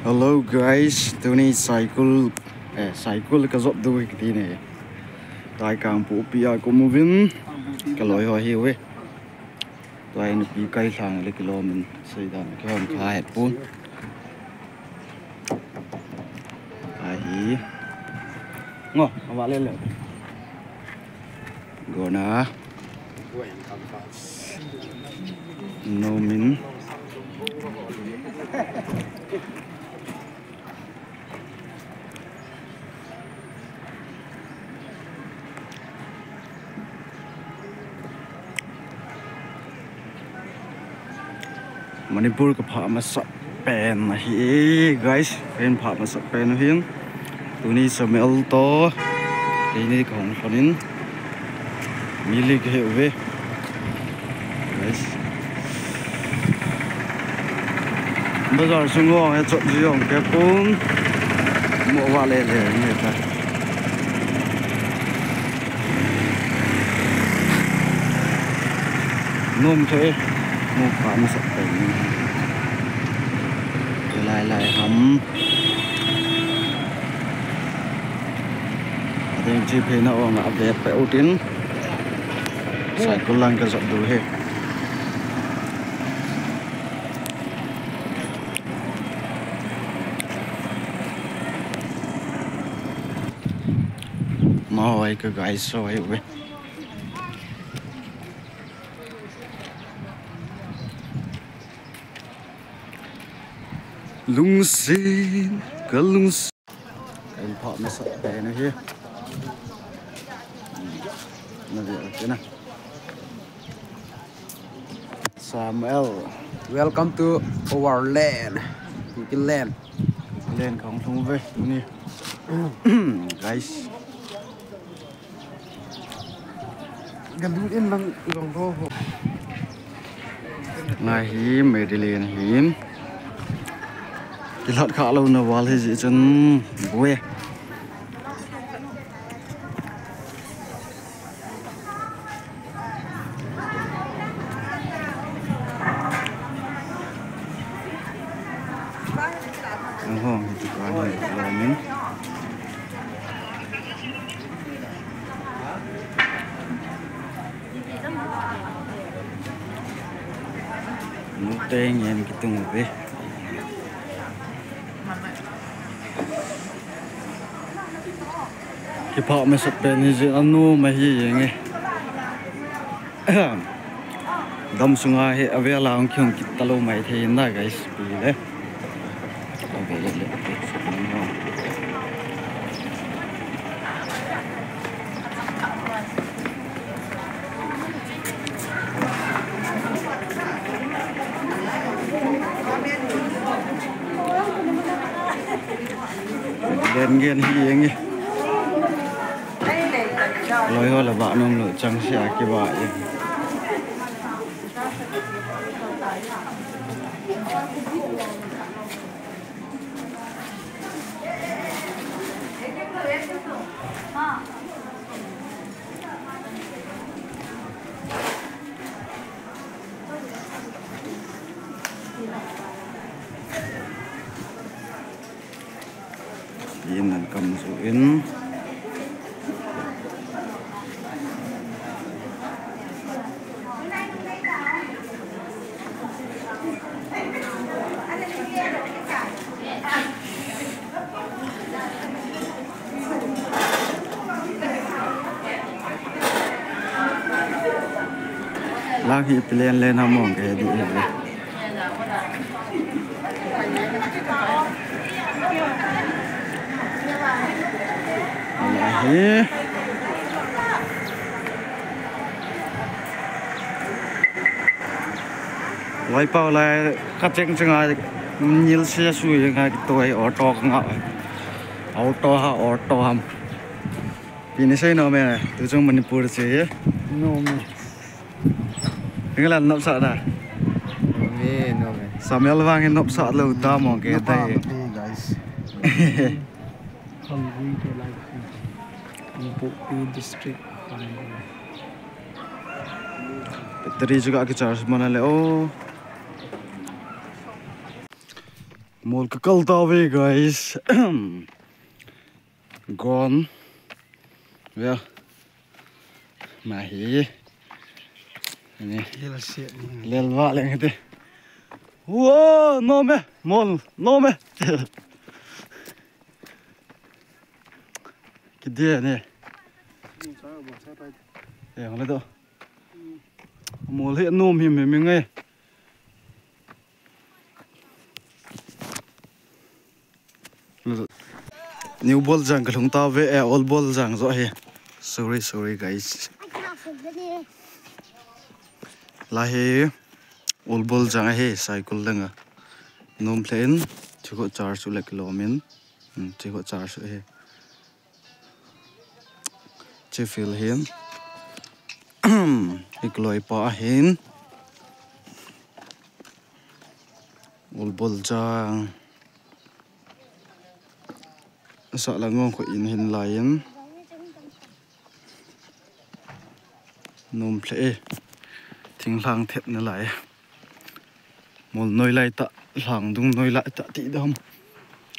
Hello guys, tôi này cycle cái dọc đuôi cái tí này, tại càng phụ bia của mua vin cái lối hoa hiu ấy, tại nó bị cây thằng lấy kilo mình xây đàn cái hòm khai hết vốn, ai ngô, bạn lên rồi, gõ na, no min. Manipur ka pha ma sa pen hi guys pen pha ma sa pen hian tuni smell to ini khong khonin mili ke we guys bazar sungo he chot jiong ke pun mo wa le ne ta nom thôi một khoản sắp tới lại hầm thì chi phí nó ngã về phải ưu tiên sai con lăng cái dọn đủ hết mà hỏi cái gái soi vậy lung xin cái lung cái phọ nó sợ bé nó kia nó gì thế này Samuel Welcome to our land. Cái land lên không thông về nè guys gần đúng yên bằng lòng thô ngày hiếm mày đi lên hiếm cái lợn khá lâu nó vào thì gì chân vui không thì quá này là miếng nó tên em cái tung về cái phọ mà sập bên thì gì ăn nu mà gì vậy nghe đâm xuống ai ở về là ông kêu kít talo mày thì na guys bị đấy về lên lên nghiền gì nghe nói hơn là bạn ông lựa trắng xe cái bài yên là cầm số in lagi pilihan lên ham mong cái gì vậy Alahi lấy bao lại cắt chênh chênh ai nhiều xe suy ngay tôi ở to ngạo ở to hầm vì nó xây nó mẹ từ trong mình bùa chế no me cái là nộp sợ à no me Samuel vang cái nộp sợ lâu ta mong cái tay guys hungry to like Bukit district tadi juga ke charge mana le oh Mol ka kal tawe guys. Gone. Yeah. Mahi. Ini. Lel wa leng hete. Wow, no me. Mol, no me. Kia nè. Yang lấy đâu. Mol hiện nôm hiểm mình ngay. New ball jang ka lung ta ve old ball jang zo he. Sorry guys. La he old ball jang he cycle lenga. Nom plane chiko charge ule kilomin. Chiko charge he. Che feel hin. Ikloi pa hin. Old ball jang. Sa la ngong ko in hin lain nom ple thing lang thet na lai mol noi lai ta lang dung noi lai ta ti dam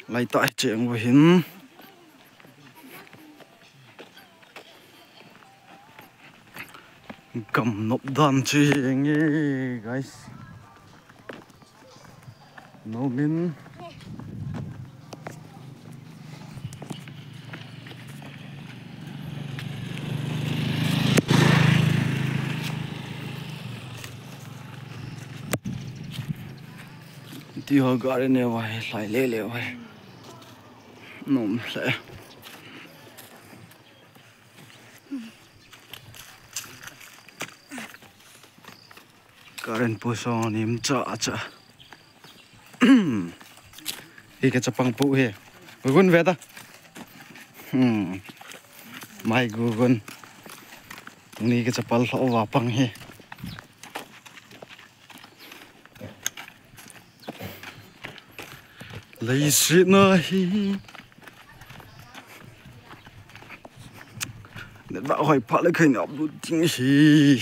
lai ta cheng wo hin cầm nộp đàn chi nghe guys no min đi họ gọi đến nèo vậy lại lê lèo vậy nôm sẽ gọi đến bùa son niệm chợ đi cái chập băng phụ hè Google về ta my Google ni cái chập băng lọ vào băng hè lấy shit nơi để bảo hỏi phát lại khởi nhọc bút chính gì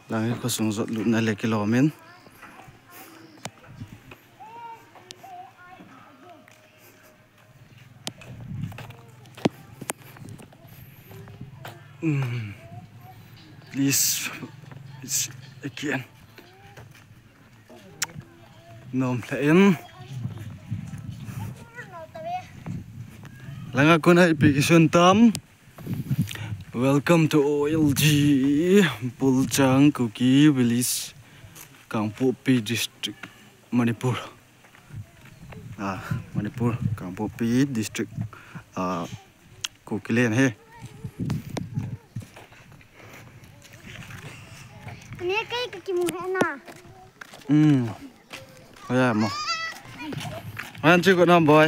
lang ko sung zot lut na le kilomen this is again nom lain lang ako na application tam. Welcome to OLG Puljang Kuki Village Kangpopi District Manipur Manipur Kangpopi District Kuki Len he ini kayak kaki muhena oh ya mo anh chưa có năm boy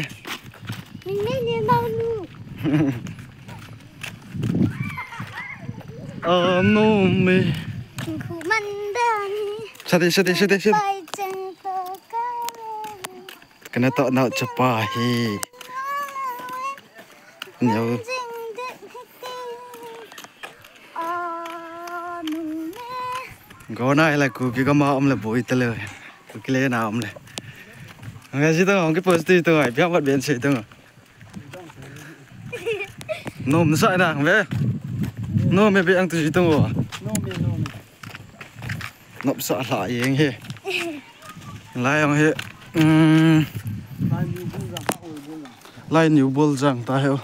ini mau lu no me ku mandani sedih bai jeng kena tak nak cepat he nyaw gõ này là cụ cái mà ông là bụi tơ lờ cụ cái lẽ nào ông này nghe gì tao cái post đi tao biết bắt biến sĩ tao nôm sợ nè về nôm mày bị ăn từ gì tao nôm sợ lại anh he lại ông he lại nhiều bol rằng ta hiểu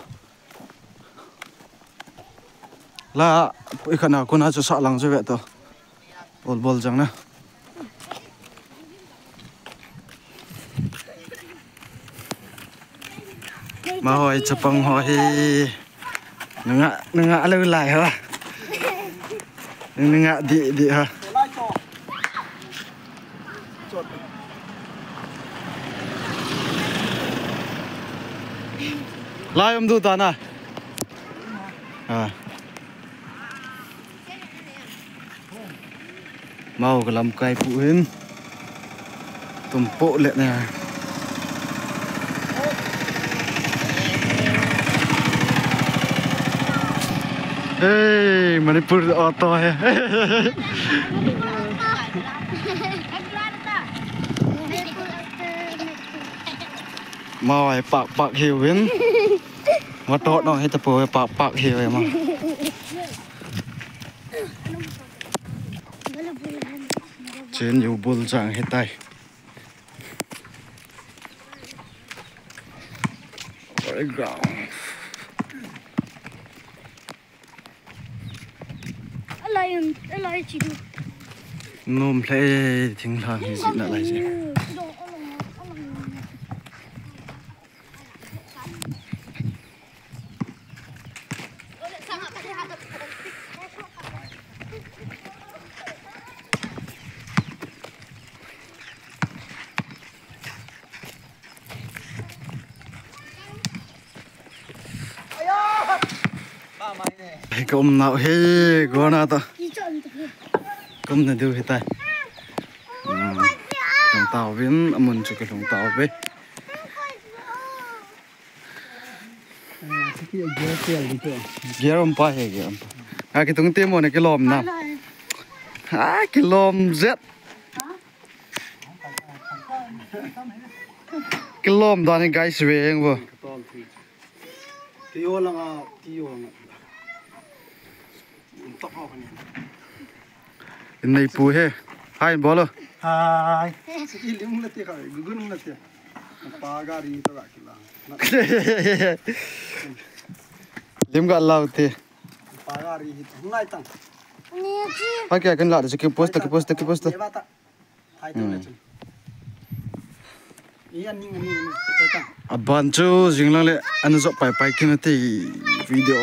là cái khả nào con nào cho sợ lăng cho vậy tao old ball jang na mà hỏi chụp bằng hỏi ngã lưu lại hả ngã đi hả lại ông du toàn mau cái làm cây phụ hin tôm bộ lệ này Hey, Manipur auto hai. Mau ai pak hiu win. Mà tốt nó hết tập bồi pak hiu em mà. Trên nhiều bull chẳng hết tay. Ôi gạo. Lại chị được. Nôm play thỉnh thoảng thì xin lại gì. Công nào he có nào ta công nào đưa hết tay đồng tàu viên muốn chụp cái đồng tàu về gear ông pa he gear cái tung tiêm một này cái lom nào cái lom z cái lom đó này guys về anh vừa Tiyo lang ah, tiyo lang. này pui he hai bolo Hai. Ilim lati ka, gugun lati. Pagari to rakila. lim gak lau te Pagari ngai tang. pakai kan lah ke poster Bata. Hai tu le. Iyan ning ning tang. aban chu jinglang le an zo pai pai kin te video